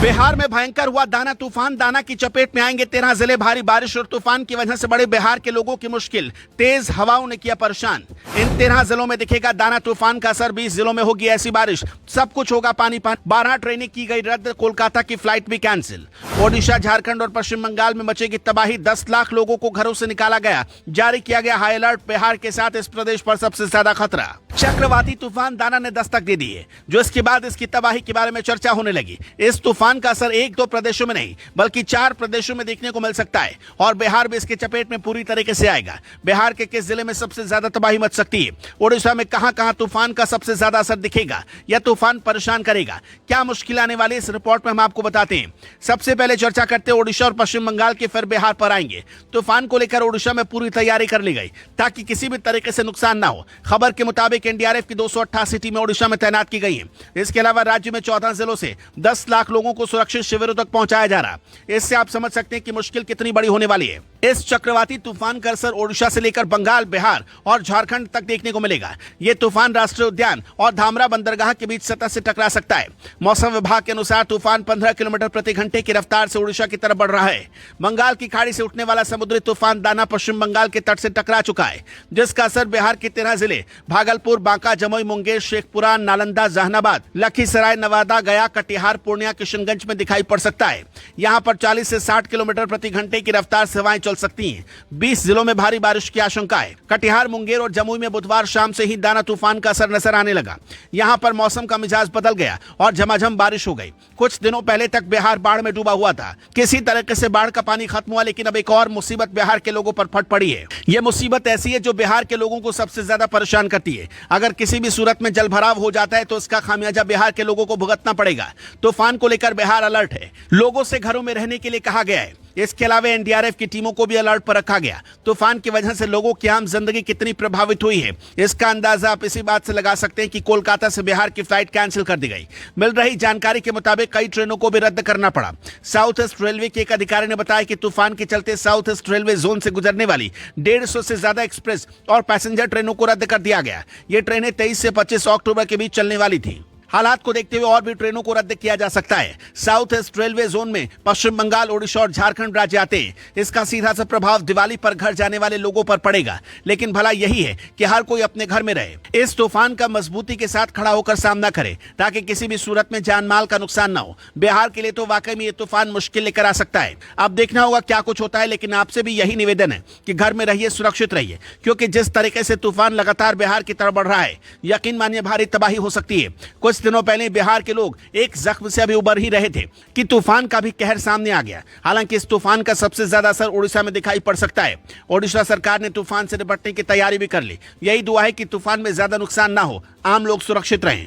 बिहार में भयंकर हुआ दाना तूफान। दाना की चपेट में आएंगे 13 जिले। भारी बारिश और तूफान की वजह से बड़े बिहार के लोगों की मुश्किल। तेज हवाओं ने किया परेशान। इन 13 जिलों में दिखेगा दाना तूफान का असर। 20 जिलों में होगी ऐसी बारिश, सब कुछ होगा पानी पानी। 12 ट्रेनें की गई रद्द, कोलकाता की फ्लाइट भी कैंसिल। ओडिशा, झारखंड और पश्चिम बंगाल में मचेगी तबाही। 10 लाख लोगों को घरों से निकाला गया। जारी किया गया हाई अलर्ट। बिहार के साथ इस प्रदेश पर सबसे ज्यादा खतरा। चक्रवाती तूफान दाना ने दस्तक दे दी है, जो इसके बाद इसकी तबाही के बारे में चर्चा होने लगी। इस तूफान का असर 1-2 प्रदेशों में नहीं बल्कि 4 प्रदेशों में देखने को मिल सकता है और बिहार भी इसके चपेट में पूरी तरीके से आएगा। बिहार के किस जिले में सबसे ज्यादा तबाही मच सकती है, ओडिशा में कहां-कहां तूफान का सबसे ज्यादा असर दिखेगा, यह तूफान परेशान करेगा, क्या मुश्किल आने वाली, इस रिपोर्ट में हम आपको बताते हैं। सबसे पहले चर्चा करते हैं ओडिशा और पश्चिम बंगाल के, फिर बिहार पर आएंगे। तूफान को लेकर ओडिशा में पूरी तैयारी कर ली गई ताकि किसी भी तरीके से नुकसान ना हो। खबर के मुताबिक एनडीआरएफ की 288 टीमें ओडिशा में तैनात की गई हैं। इसके अलावा राज्य में 14 जिलों से 10 लाख लोगों को सुरक्षित शिविरों तक पहुंचाया जा रहा। इससे आप समझ सकते हैं कि मुश्किल कितनी बड़ी होने वाली है। इस चक्रवाती तूफान का असर ओडिशा से लेकर बंगाल, बिहार और झारखंड तक देखने को मिलेगा। यह तूफान राष्ट्रीय उद्यान और धामरा बंदरगाह के बीच सतह से टकरा सकता है। मौसम विभाग के अनुसार तूफान 15 किलोमीटर प्रति घंटे की रफ्तार से ओडिशा की तरफ बढ़ रहा है। बंगाल की खाड़ी से उठने वाला समुद्री तूफान दाना पश्चिम बंगाल के तट से टकरा चुका है, जिसका असर बिहार के 13 जिले भागलपुर, बांका, जमुई, मुंगेर, शेखपुरा, नालंदा, जहानाबाद, लखीसराय, नवादा, गया, कटिहार, पूर्णिया, किशनगंज में दिखाई पड़ सकता है। यहां पर 40 से 60 किलोमीटर प्रति घंटे की रफ्तार से हवाएं चल सकती हैं। 20 जिलों में भारी बारिश की आशंका है। कटिहार, मुंगेर और जमुई में बुधवार शाम से ही दाना तूफान का असर नजर आने लगा। यहां पर मौसम का मिजाज बदल गया और झमाझम बारिश हो गई। कुछ दिनों पहले तक बिहार बाढ़ में डूबा हुआ था। किसी तरीके से बाढ़ का पानी खत्म हुआ, लेकिन अब एक और मुसीबत बिहार के लोगों पर फट पड़ी है। यह मुसीबत ऐसी है जो बिहार के लोगों को सबसे ज्यादा परेशान करती है। अगर किसी भी सूरत में जलभराव हो जाता है तो इसका खामियाजा बिहार के लोगों को भुगतना पड़ेगा। तूफान को लेकर बिहार अलर्ट है। लोगों से घरों में रहने के लिए कहा गया है। इसके अलावा एनडीआरएफ की टीमों को भी अलर्ट पर रखा गया। तूफान की वजह से लोगों की आम जिंदगी कितनी प्रभावित हुई है, इसका अंदाजा आप इसी बात से लगा सकते हैं कि कोलकाता से बिहार की फ्लाइट कैंसिल कर दी गई। मिल रही जानकारी के मुताबिक कई ट्रेनों को भी रद्द करना पड़ा। साउथ ईस्ट रेलवे के एक अधिकारी ने बताया कि तूफान के चलते साउथ ईस्ट रेलवे जोन से गुजरने वाली 150 से ज्यादा एक्सप्रेस और पैसेंजर ट्रेनों को रद्द कर दिया गया। ये ट्रेनें 23 से 25 अक्टूबर के बीच चलने वाली थी। हालात को देखते हुए और भी ट्रेनों को रद्द किया जा सकता है। साउथ ईस्ट रेलवे जोन में पश्चिम बंगाल, ओडिशा और झारखंड राज्य आते हैं। इसका सीधा सा प्रभाव दिवाली पर घर जाने वाले लोगों पर पड़ेगा, लेकिन भला यही है कि हर कोई अपने घर में रहे। इस तूफान का मजबूती के साथ खड़ा होकर सामना करे ताकि किसी भी सूरत में जान माल का नुकसान न हो। बिहार के लिए तो वाकई में ये तूफान मुश्किल लेकर आ सकता है। अब देखना होगा क्या कुछ होता है, लेकिन आपसे भी यही निवेदन है कि घर में रहिए, सुरक्षित रहिए, क्योंकि जिस तरीके से तूफान लगातार बिहार की तरफ बढ़ रहा है, यकीन मानिए भारी तबाही हो सकती है। कुछ दिनों पहले बिहार के लोग एक जख्म से अभी उबर ही रहे थे कि तूफान का भी कहर सामने आ गया। हालांकि इस तूफान का सबसे ज्यादा असर ओडिशा में दिखाई पड़ सकता है। ओडिशा सरकार ने तूफान से निपटने की तैयारी भी कर ली। यही दुआ है कि तूफान में ज्यादा नुकसान ना हो, आम लोग सुरक्षित रहें।